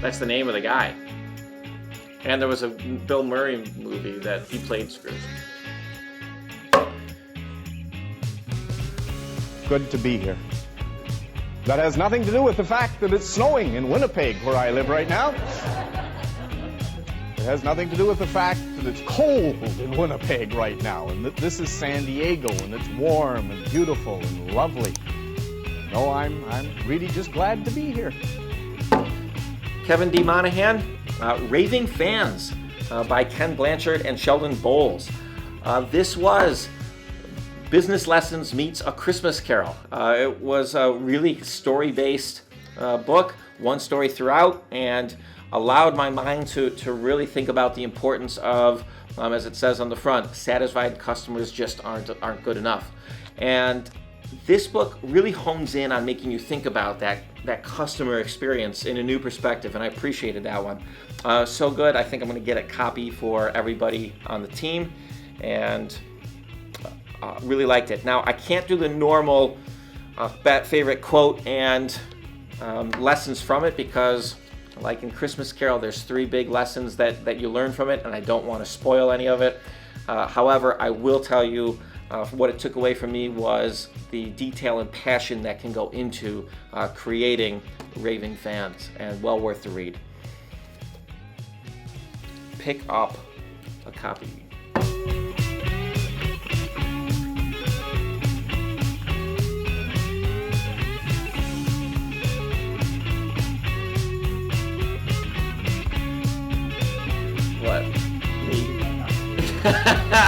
That's the name of the guy. And there was a Bill Murray movie that he played Scrooge. Good to be here. That has nothing to do with the fact that it's snowing in Winnipeg, where I live right now. It has nothing to do with the fact that it's cold in Winnipeg right now, and that this is San Diego, and it's warm and beautiful and lovely. No, I'm really just glad to be here. Kevin D. Monahan, Raving Fans by Ken Blanchard and Sheldon Bowles. This was Business Lessons meets A Christmas Carol. It was a really story-based book, one story throughout, and allowed my mind to really think about the importance of, as it says on the front, satisfied customers just aren't good enough. And this book really hones in on making you think about that customer experience in a new perspective, and I appreciated that one. So good, I think I'm going to get a copy for everybody on the team, and really liked it. Now, I can't do the normal favorite quote and lessons from it, because like in Christmas Carol, there's 3 big lessons that you learn from it, and I don't want to spoil any of it. However, I will tell you what it took away from me was the detail and passion that can go into creating Raving Fans, and well worth the read. Pick up a copy. What? Me?